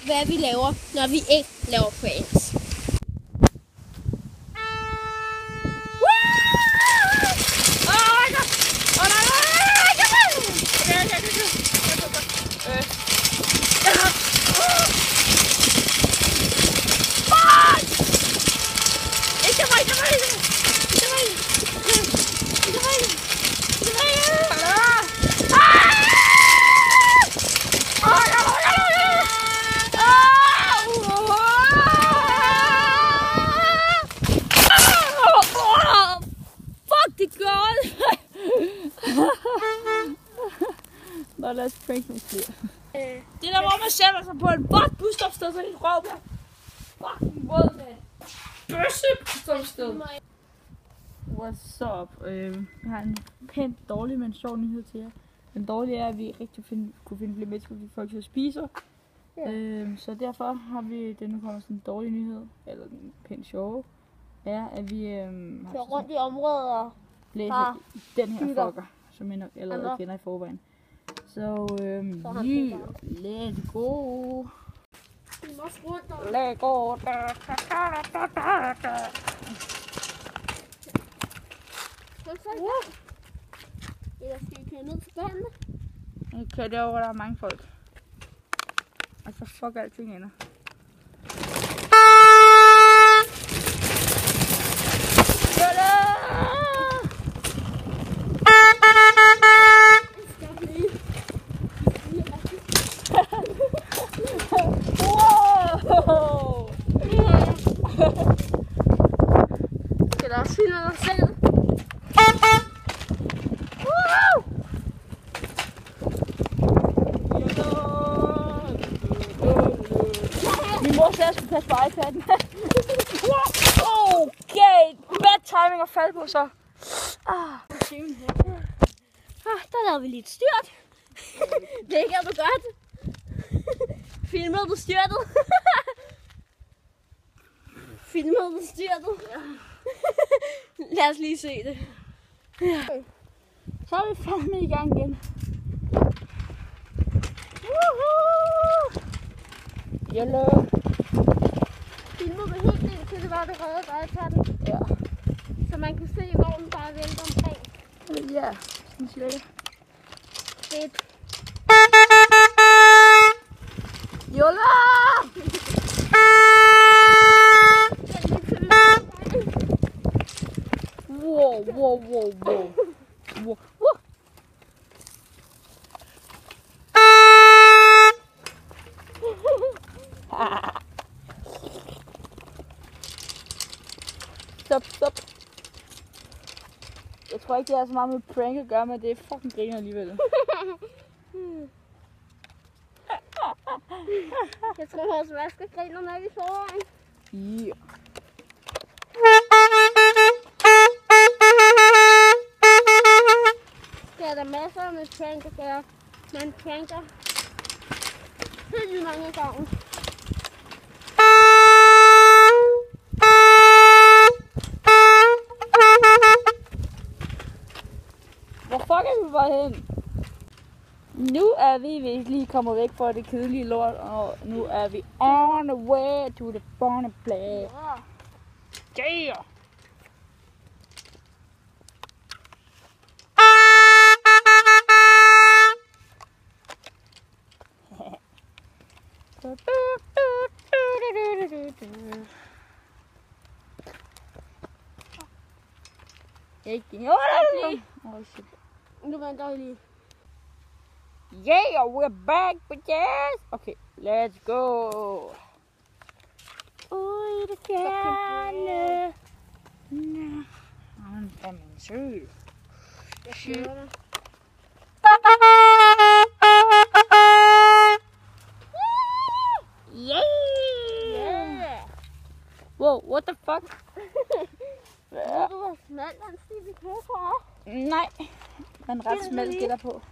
hvad vi laver, når vi ikke laver pranks. Nå, lad os prank nogle flere. Det der, hvor man sætter sig på en vådt busstopsted, så en røv bliver fucking våd med bøsse busstopsted. What's up? Jeg har en pænt dårlig, men sjov nyhed til jer. Den dårlige er, at vi rigtig kunne finde flere mennesker, fordi folk skal spise. Så derfor har vi, det nu kommer sådan en dårlig nyhed, eller en pænt sjov, er, at vi kører rundt i områder blæser den her fucker, som jeg nok allerede kender i forvejen. Så let's go. Let's go. Eller skal vi køre ned til børnene? Okay, derovre der er mange folk. Og så fuck alting ender. Skal der også filme dig selv? Min mor sagde, at jeg skulle passe på iPad'en. Okay, bad timing at falde på så. Der lavede vi lidt styrt. Det kan du godt. Filmede du styrtet? Filmede du styrtet? Lad os lige se det. Så er vi fandme i gang igen. Hello. Filmede du helt indtil det var det røde iPad'en? Ja. Så man kunne se, hvor den bare vælter omkring. Ja, sådan slet. Fedt. Jola! Wow. Stop. Jeg tror ikke, det har så meget med prank at gøre, men det er fucking griner alligevel. Jeg tror også, at skal grine når vi får. Yeah. Der er der masser med prank at gøre. Man pranker helt vildt mange gange. Hvor fuck er vi bare hen? Nu er vi virkelig kommet væk fra det kedelige lort, og nu er vi on the way to the fun place. Yeah! Ikke. Oh shit. Nu venter jeg lige. Yeah, we're back, bitches! Okay, let's go! Ui, det gerne! Han er min søg. Jeg kører dig. Yeah! Wow, what the fuck? Ved du, hvor smalt den sti, vi kører på? Nej, men ret smalt gætter på.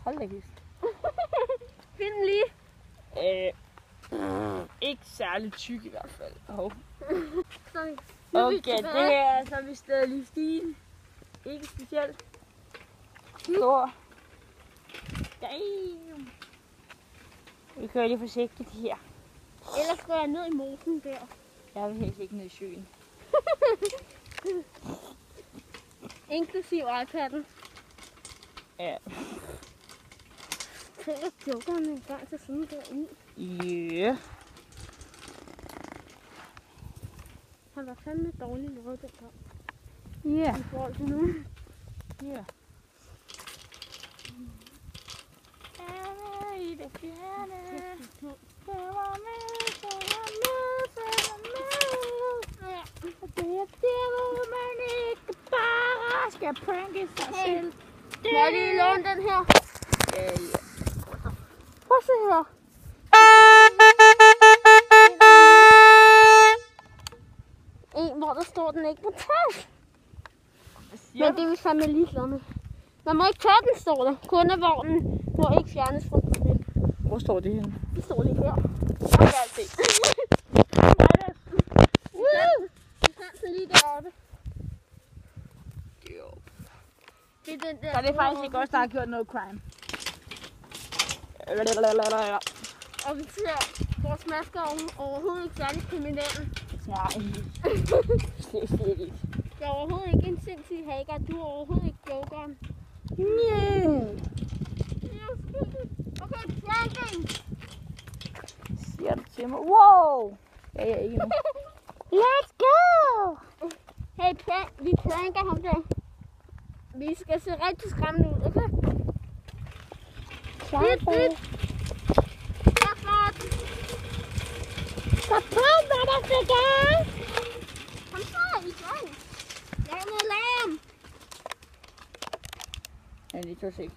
Hold da kæft. Film lige. Ikke særlig tyk i hvert fald. Oh. Okay, det her er så vist livsstilen. Ikke specielt stor. Damn. Vi kører lige forsigtigt her. Ellers går jeg ned i mosen der. Jeg vil helst ikke ned i søen. Inklusiv iPad'en. Ja. Tænk at jokeren en gang til sådan derinde. Ja. Han var fandme dårlig noget den gang. Ja. I forhold til nu. Ja. I det fjerne. Det er der, hvor man ikke bare skal pranke sig selv. Må jeg lige låne den her? Ja. Prøv at se her. En, hvor der står den ikke må tages. Men det er vi fandme ligeglade med. Man må ikke tage den, står der. Kundevognen må ikke fjernes fra den. Hvor står det henne? Det står lige her. Jeg kan alt se. Vi fandt den lige deroppe. Det er den der. Så det er faktisk ikke også, der har gjort noget crime. Og vi ser, vores masker er overhovedet ikke særlig kriminelle. Nej, det er slet ikke. Jeg er overhovedet ikke en sindssyg hacker. Du er overhovedet ikke jokeren. Nej. Okay, planking! Siger du til mig? Wow! Ja, jeg er ikke nu. Let's go! Hey, vi planker ham der. Vi skal se rigtig skræmmende ud, okay? Dit. Så kom, hvad der skal gøre! Kom så, i gang! Jeg har noget larm! Ja, det tror jeg ikke.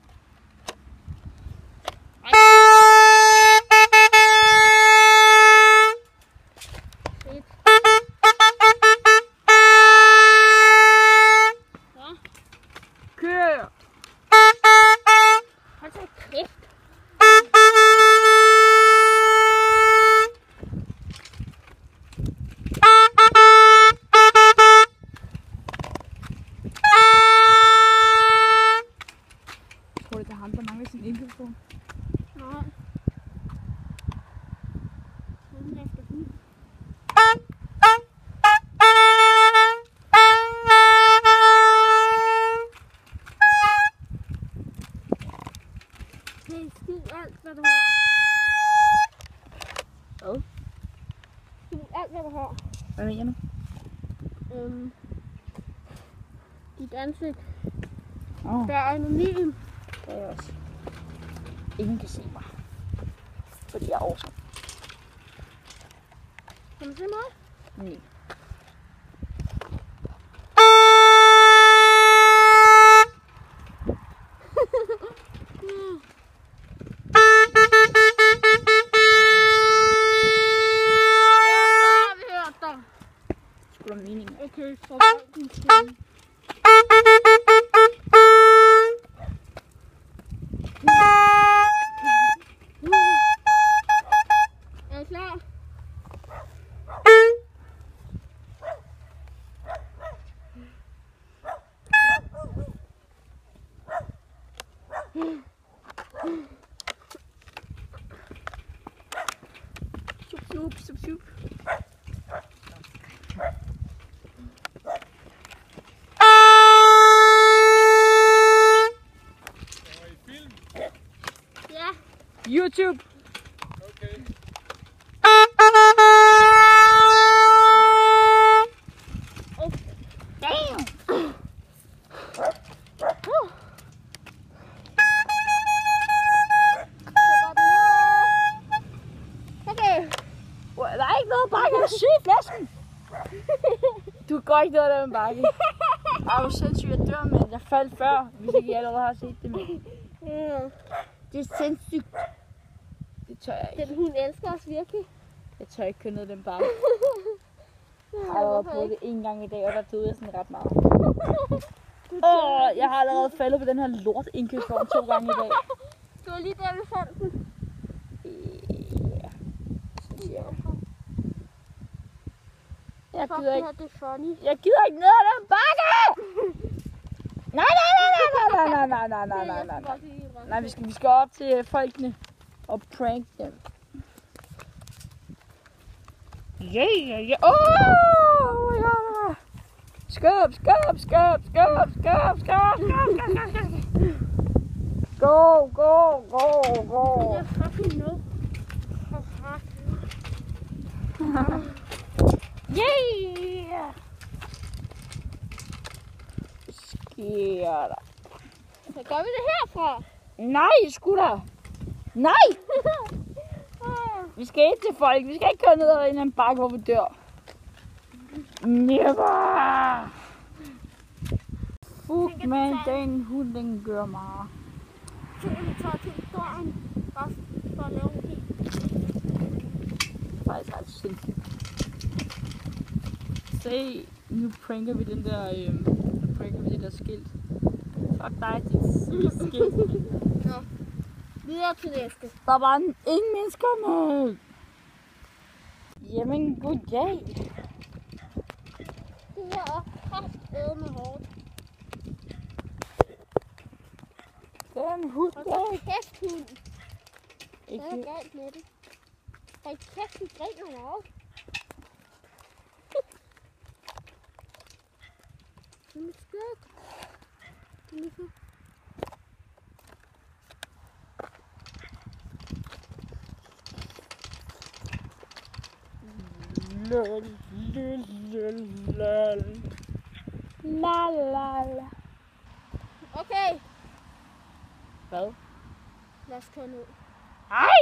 Kør! Hold så kæft! Tror du, det er ham, der mangler sin indkøbsvogn? Nej. Hey, skid alt, hvad du har. Hvad? Skid alt, hvad du har. Hvad mener du? Dit ansigt. Åh, Der er anonym. det er jeg også. Ingen kan se mig. Fordi jeg er awesome. Kan du se mig? Nej. Skulle der mening? Okay, så var din stemme. Er I klar? Sup, sup, sup, sup. Ja. YouTube. Okay. Oh, damn! Okay. Der er ikke noget bakke. Jeg er syg i flasken. Du går ikke noget der med bakke. Jeg er jo sindssygt, jeg dør, men jeg faldt før, hvis ikke I allerede har set det. Men Ja. det er sindssygt. Det tør jeg ikke. Den hund elsker os virkelig. Jeg tør ikke køre ned den bakke. Jeg har allerede prøvet det en gang i dag, og der døde jeg sådan ret meget. Jeg har allerede faldet på den her lort indkøbsvogn 2 gange i dag. Det var lige der, vi fandt den. Ja, synes jeg. Jeg gider ikke. Det er funny. Jeg gider ikke ned ad den bakke! Nej. Nej, vi skal op til folkene. og prank dem. Yeah. Oh my god. Skub. Go. Jeg er fucking no. Yeah. Sker der. Så gør vi det herfra. Nej, sgu da. Nej. Vi skal ikke til folk. Vi skal ikke køre ned ad en eller anden bakke, hvor vi dør. Never. Fuck, man, den hund, den gør mig. Så vi tager til døren. Bare for at lave en Faktisk ret sindssygt. Se, nu pranker vi den der, skilt. Fuck dig, det skilt. Nå. Videre til næste. Der var ingen mennesker med. Jamen, goddag. Det her er kraftedeme hårdt. Den hund, Og så kæft hund. Hvad ikke. er galt med det? Hold kæft, du griner meget. Det er mit skørt. Det er lige så. La. Okay, Hvad? lad os køre ned. Ej!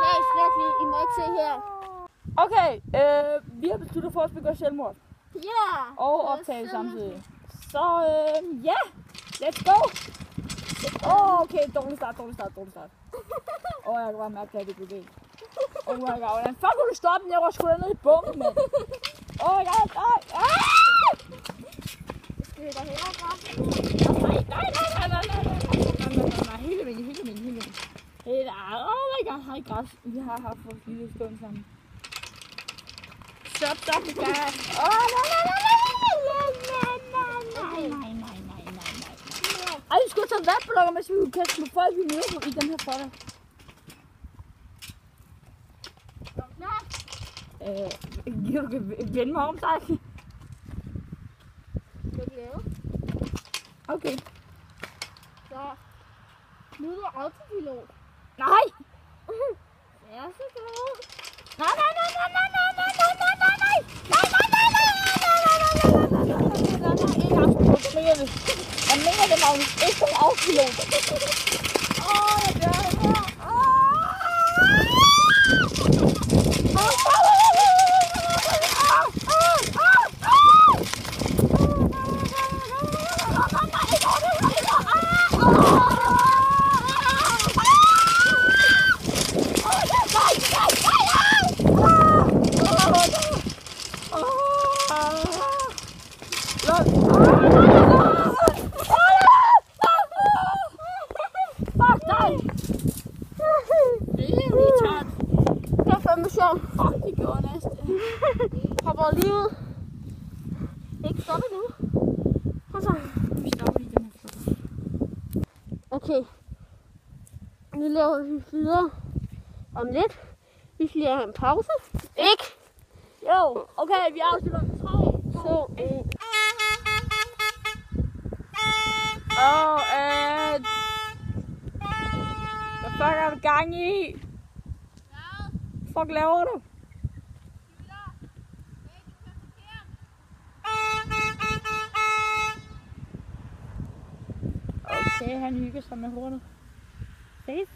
Hey, slet lige. I må ikke se her. Okay, vi har besluttet for at begå selvmord. Ja! Og optage samtidig. Så ja, let's go! Okay, dårlig start. Jeg kan bare mærke, at det er det. Oh my god, hvordan fuck kunne du stoppe den? Jeg var sgu da nede i bomben, mand. Oh my god, nej. Skal vi da herfra? Nej, hele vejen. Oh my god, hej græs. Vi har haft vores lille stund sammen. Stop, gas. Nej. Ej, vi skulle tage vatblokker, mens vi kunne kaste med folk, vi møder i den her folder. Du kan vende mig om, tak. Skal vi lave? Okay. Så. Nu er du autopilot. Nej! Ja, så god. Jeg mener det, Magnus. Ikke som autopilot. Jeg dør her. Fuck, det gjorde næsten. Hopper livet. Ikke stoppe nu. Og så. Vi stopper lige den her flot. Okay. Nu laver vi videre om lidt. Vi skal lige have en pause. Ikke? Jo, okay, vi afslutter med 3, 2, 1. Hvad fuck er du gang i? Fuck laver du? Okay, han hygger sig med hornet. Ses.